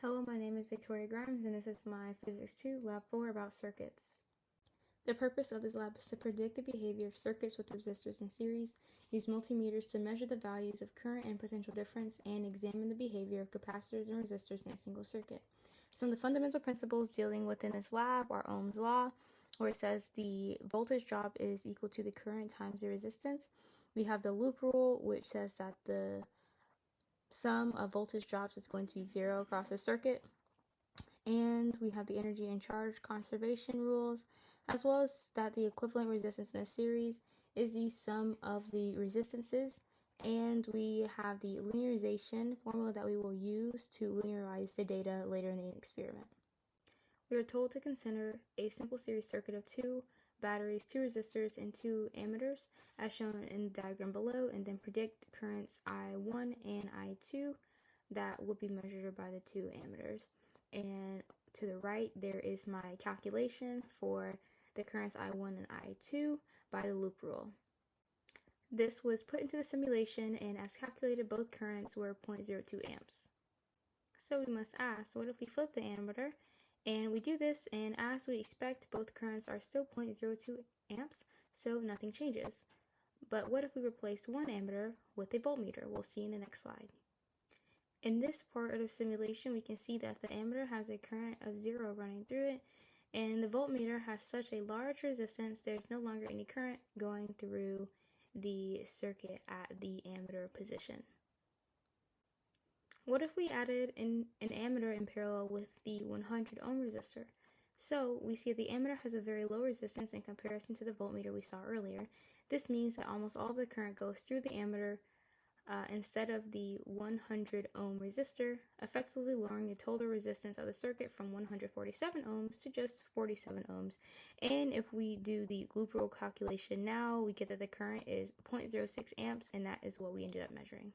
Hello, my name is Victoria Grimes, and this is my Physics 2 Lab 4 about circuits. The purpose of this lab is to predict the behavior of circuits with resistors in series, use multimeters to measure the values of current and potential difference, and examine the behavior of capacitors and resistors in a single circuit. Some of the fundamental principles dealing within this lab are Ohm's law, where it says the voltage drop is equal to the current times the resistance. We have the loop rule, which says that the sum of voltage drops is going to be 0 across the circuit. And we have the energy and charge conservation rules, as well as that the equivalent resistance in a series is the sum of the resistances. And we have the linearization formula that we will use to linearize the data later in the experiment. We are told to consider a simple series circuit of 2 batteries, 2 resistors, and 2 ammeters, as shown in the diagram below, and then predict currents I1 and I2 that will be measured by the 2 ammeters. And to the right, there is my calculation for the currents I1 and I2 by the loop rule. This was put into the simulation, and as calculated, both currents were 0.02 amps. So we must ask, what if we flip the ammeter? And we do this, and as we expect, both currents are still 0.02 amps, so nothing changes. But what if we replaced one ammeter with a voltmeter? We'll see in the next slide. In this part of the simulation, we can see that the ammeter has a current of 0 running through it, and the voltmeter has such a large resistance, there's no longer any current going through the circuit at the ammeter position. What if we added an ammeter in parallel with the 100 ohm resistor? So we see the ammeter has a very low resistance in comparison to the voltmeter we saw earlier. This means that almost all of the current goes through the ammeter instead of the 100 ohm resistor, effectively lowering the total resistance of the circuit from 147 ohms to just 47 ohms. And if we do the loop rule calculation now, we get that the current is 0.06 amps, and that is what we ended up measuring.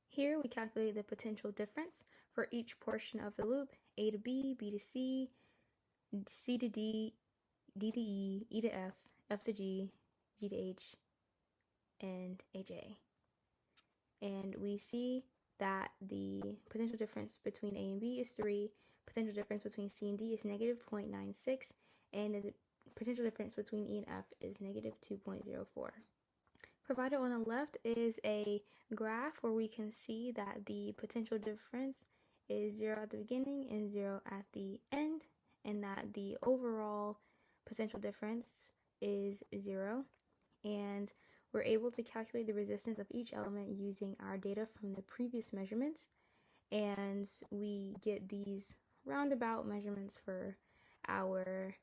Here we calculate the potential difference for each portion of the loop: A to B, B to C, C to D, D to E, E to F, F to G, G to H, and HA. And we see that the potential difference between A and B is 3, potential difference between C and D is negative 0.96, and the potential difference between E and F is negative 2.04. Provided on the left is a graph where we can see that the potential difference is 0 at the beginning and 0 at the end, and that the overall potential difference is 0. And we're able to calculate the resistance of each element using our data from the previous measurements, and we get these roundabout measurements for our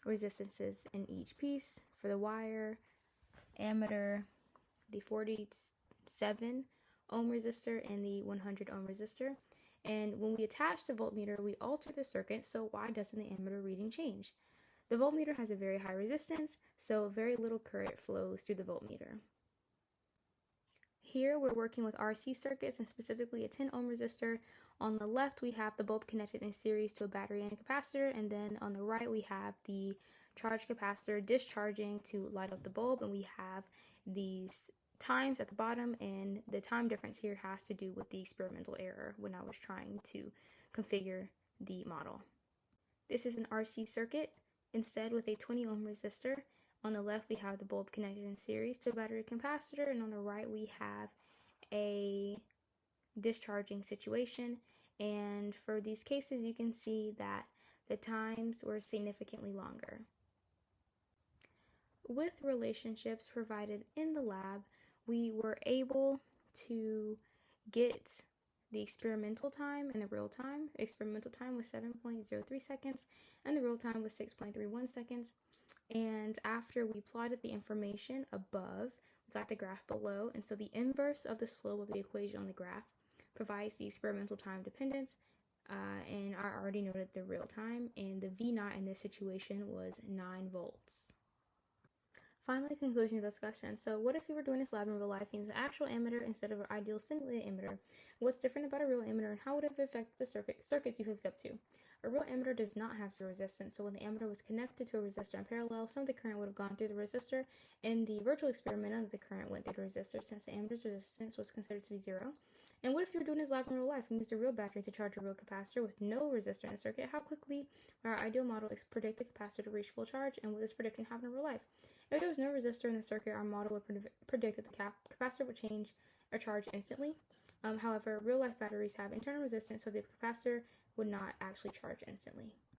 resistances in each piece. For the wire, ammeter, the 47 ohm resistor, and the 100 ohm resistor. And when we attach the voltmeter, we alter the circuit, so why doesn't the ammeter reading change? The voltmeter has a very high resistance, so very little current flows through the voltmeter. Here we're working with RC circuits, and specifically a 10 ohm resistor. On the left we have the bulb connected in series to a battery and a capacitor, and then on the right we have the charged capacitor discharging to light up the bulb, and we have these times at the bottom, and the time difference here has to do with the experimental error when I was trying to configure the model. This is an RC circuit instead with a 20 ohm resistor. On the left we have the bulb connected in series to a battery capacitor, and on the right we have a discharging situation. And for these cases you can see that the times were significantly longer. With relationships provided in the lab, we were able to get the experimental time and the real time. Experimental time was 7.03 seconds, and the real time was 6.31 seconds. And after we plotted the information above, we got the graph below, and so the inverse of the slope of the equation on the graph provides the experimental time dependence, and I already noted the real time, and the V0 in this situation was 9 volts. Finally, conclusion discussion. So what if we were doing this lab in real life using an actual ammeter instead of our ideal simulated ammeter? What's different about a real ammeter, and how would it affect the circuits you hooked up to? A real ammeter does not have zero resistance, so when the ammeter was connected to a resistor in parallel, some of the current would have gone through the resistor. In the virtual experiment, none of the current went through the resistor since the ammeter's resistance was considered to be 0. And what if you were doing this lab in real life and used a real battery to charge a real capacitor with no resistor in the circuit? How quickly would our ideal model predict the capacitor to reach full charge, and would this prediction happen in real life? If there was no resistor in the circuit, our model would predict that the capacitor would change or charge instantly. However, real-life batteries have internal resistance, so the capacitor would not actually charge instantly.